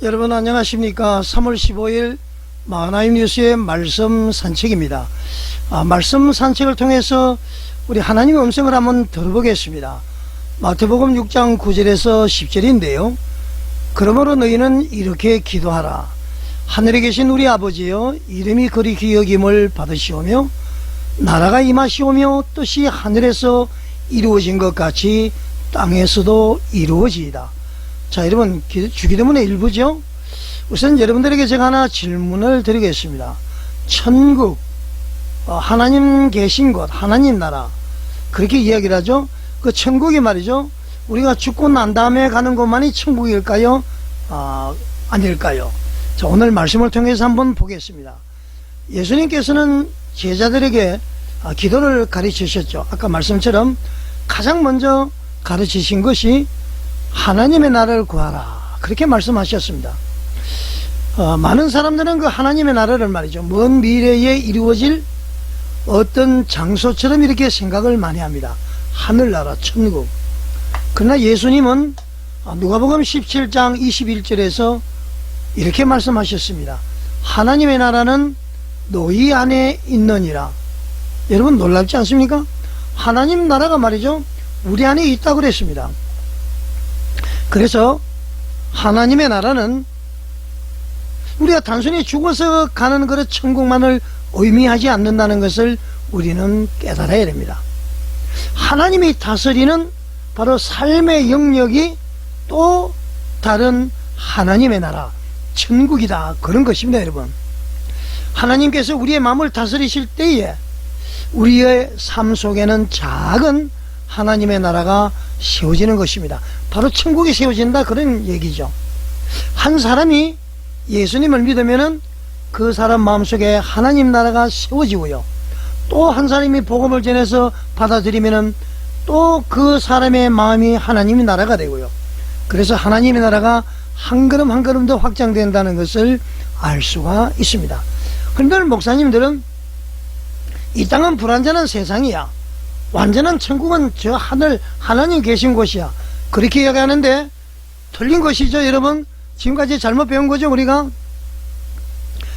여러분 안녕하십니까. 3월 15일 마하나임 뉴스의 말씀 산책입니다. 말씀 산책을 통해서 우리 하나님의 음성을 한번 들어보겠습니다. 마태복음 6장 9절에서 10절인데요 그러므로 너희는 이렇게 기도하라. 하늘에 계신 우리 아버지여, 이름이 그리 귀여김을 받으시오며 나라가 임하시오며 뜻이 하늘에서 이루어진 것 같이 땅에서도 이루어지이다. 자, 여러분, 주기도문의 일부죠. 우선 여러분들에게 제가 하나 질문을 드리겠습니다. 천국, 하나님 계신 곳, 하나님 나라, 그렇게 이야기를 하죠. 그 천국이 말이죠, 우리가 죽고 난 다음에 가는 곳만이 천국일까요? 아닐까요? 자, 오늘 말씀을 통해서 한번 보겠습니다. 예수님께서는 제자들에게 기도를 가르치셨죠. 아까 말씀처럼 가장 먼저 가르치신 것이 하나님의 나라를 구하라, 그렇게 말씀하셨습니다. 많은 사람들은 그 하나님의 나라를 말이죠, 먼 미래에 이루어질 어떤 장소처럼 이렇게 생각을 많이 합니다. 하늘나라, 천국. 그러나 예수님은 누가복음 17장 21절에서 이렇게 말씀하셨습니다. 하나님의 나라는 너희 안에 있느니라. 여러분 놀랍지 않습니까? 하나님 나라가 말이죠, 우리 안에 있다고 그랬습니다. 그래서 하나님의 나라는 우리가 단순히 죽어서 가는 그런 천국만을 의미하지 않는다는 것을 우리는 깨달아야 됩니다. 하나님이 다스리는 바로 삶의 영역이 또 다른 하나님의 나라, 천국이다, 그런 것입니다. 여러분, 하나님께서 우리의 마음을 다스리실 때에 우리의 삶 속에는 작은 하나님의 나라가 세워지는 것입니다. 바로 천국이 세워진다, 그런 얘기죠. 한 사람이 예수님을 믿으면은 그 사람 마음속에 하나님 나라가 세워지고요, 또 한 사람이 복음을 전해서 받아들이면은 또 그 사람의 마음이 하나님의 나라가 되고요, 그래서 하나님의 나라가 한 걸음 한 걸음 더 확장된다는 것을 알 수가 있습니다. 그런데 목사님들은 이 땅은 불완전한 세상이야, 완전한 천국은 저 하늘 하나님 계신 곳이야, 그렇게 이야기하는데 틀린 것이죠. 여러분, 지금까지 잘못 배운 거죠. 우리가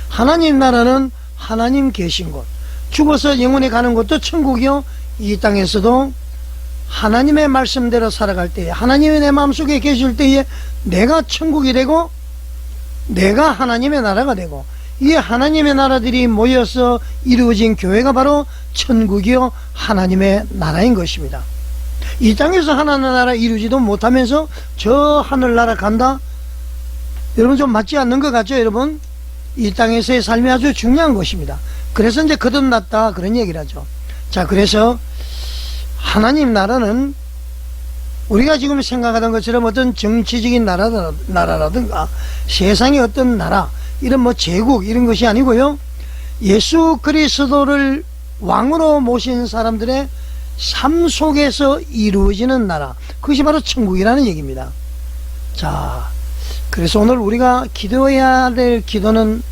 하나님 나라는 하나님 계신 곳, 죽어서 영원히 가는 곳도 천국이요, 이 땅에서도 하나님의 말씀대로 살아갈 때에, 하나님이 내 마음속에 계실 때에 내가 천국이 되고 내가 하나님의 나라가 되고, 이 하나님의 나라들이 모여서 이루어진 교회가 바로 천국이요, 하나님의 나라인 것입니다. 이 땅에서 하나님의 나라 이루지도 못하면서 저 하늘나라 간다? 여러분 좀 맞지 않는 것 같죠? 여러분, 이 땅에서의 삶이 아주 중요한 것입니다. 그래서 이제 거듭났다, 그런 얘기를 하죠. 자, 그래서 하나님 나라는 우리가 지금 생각하던 것처럼 어떤 정치적인 나라라든가 세상의 어떤 나라, 이런 뭐 제국, 이런 것이 아니고요, 예수 그리스도를 왕으로 모신 사람들의 삶 속에서 이루어지는 나라, 그것이 바로 천국이라는 얘기입니다. 자, 그래서 오늘 우리가 기도해야 될 기도는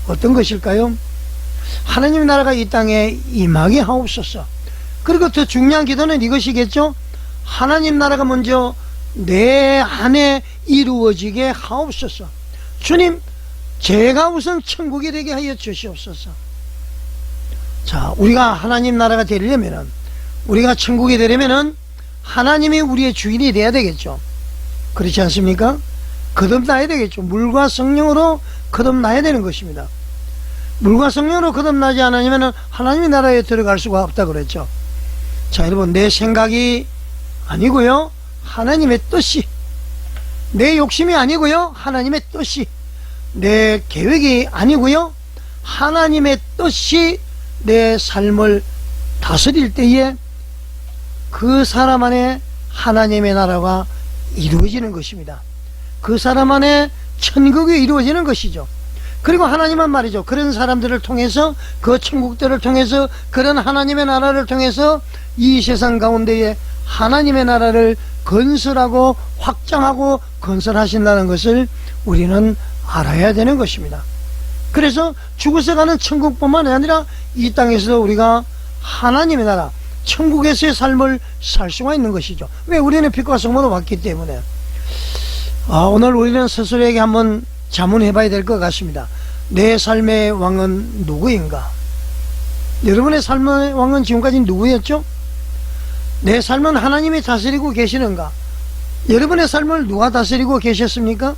어떤 것일까요? 하나님의 나라가 이 땅에 임하게 하옵소서. 그리고 더 중요한 기도는 이것이겠죠. 하나님 나라가 먼저 내 안에 이루어지게 하옵소서. 주님, 제가 우선 천국이 되게 하여 주시옵소서. 자, 우리가 하나님 나라가 되려면은, 우리가 천국이 되려면은 하나님이 우리의 주인이 돼야 되겠죠. 그렇지 않습니까? 거듭나야 되겠죠. 물과 성령으로 거듭나야 되는 것입니다. 물과 성령으로 거듭나지 않으면 하나님의 나라에 들어갈 수가 없다 그랬죠. 자, 여러분, 내 생각이 아니고요, 하나님의 뜻이, 내 욕심이 아니고요, 하나님의 뜻이, 내 계획이 아니고요, 하나님의 뜻이 내 삶을 다스릴 때에 그 사람 안에 하나님의 나라가 이루어지는 것입니다. 그 사람 안에 천국이 이루어지는 것이죠. 그리고 하나님은 말이죠, 그런 사람들을 통해서, 그 천국들을 통해서, 그런 하나님의 나라를 통해서 이 세상 가운데에 하나님의 나라를 건설하고 확장하고 건설하신다는 것을 우리는 알아야 되는 것입니다. 그래서 죽어서 가는 천국뿐만 아니라 이 땅에서도 우리가 하나님의 나라, 천국에서의 삶을 살 수가 있는 것이죠. 왜? 우리는 빛과 성모로 왔기 때문에. 오늘 우리는 스스로에게 한번 자문해 봐야 될 것 같습니다. 내 삶의 왕은 누구인가? 여러분의 삶의 왕은 지금까지 누구였죠? 내 삶은 하나님이 다스리고 계시는가? 여러분의 삶을 누가 다스리고 계셨습니까?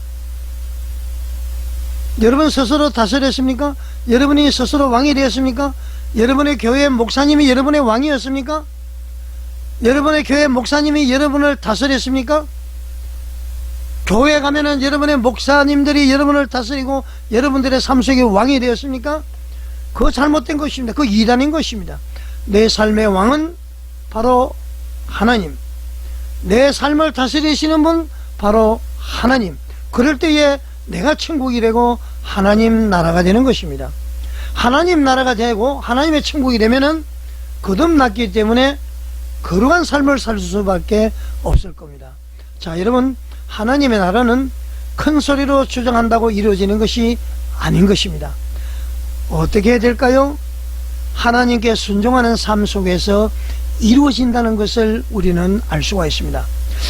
여러분 스스로 다스렸습니까? 여러분이 스스로 왕이 되었습니까? 여러분의 교회 목사님이 여러분의 왕이었습니까? 여러분의 교회 목사님이 여러분을 다스렸습니까? 교회 가면은 여러분의 목사님들이 여러분을 다스리고 여러분들의 삶 속에 왕이 되었습니까? 그거 잘못된 것입니다. 그거 이단인 것입니다. 내 삶의 왕은 바로 하나님, 내 삶을 다스리시는 분 바로 하나님. 그럴 때에 내가 천국이 되고 하나님 나라가 되는 것입니다. 하나님 나라가 되고 하나님의 천국이 되면은 거듭났기 때문에 거룩한 삶을 살 수밖에 없을 겁니다. 자, 여러분, 하나님의 나라는 큰 소리로 주장한다고 이루어지는 것이 아닌 것입니다. 어떻게 해야 될까요? 하나님께 순종하는 삶 속에서 이루어진다는 것을 우리는 알 수가 있습니다.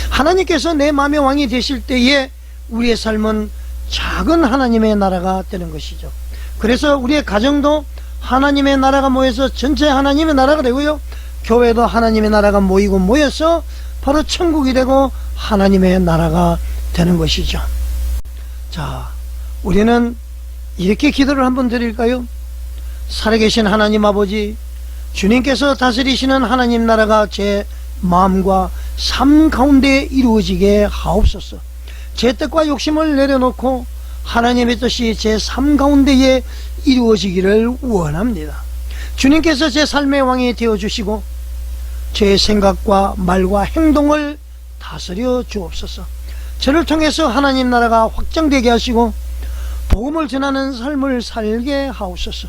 하나님께서 내 마음의 왕이 되실 때에 우리의 삶은 작은 하나님의 나라가 되는 것이죠. 그래서 우리의 가정도 하나님의 나라가 모여서 전체 하나님의 나라가 되고요, 교회도 하나님의 나라가 모여서 바로 천국이 되고 하나님의 나라가 되는 것이죠. 자, 우리는 이렇게 기도를 한번 드릴까요? 살아계신 하나님 아버지, 주님께서 다스리시는 하나님 나라가 제 마음과 삶 가운데 이루어지게 하옵소서. 제 뜻과 욕심을 내려놓고 하나님의 뜻이 제 삶 가운데에 이루어지기를 원합니다. 주님께서 제 삶의 왕이 되어주시고 제 생각과 말과 행동을 다스려 주옵소서. 저를 통해서 하나님 나라가 확장되게 하시고 복음을 전하는 삶을 살게 하옵소서.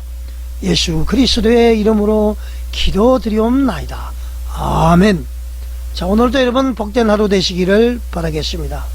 예수 그리스도의 이름으로 기도드리옵나이다. 아멘. 자, 오늘도 여러분 복된 하루 되시기를 바라겠습니다.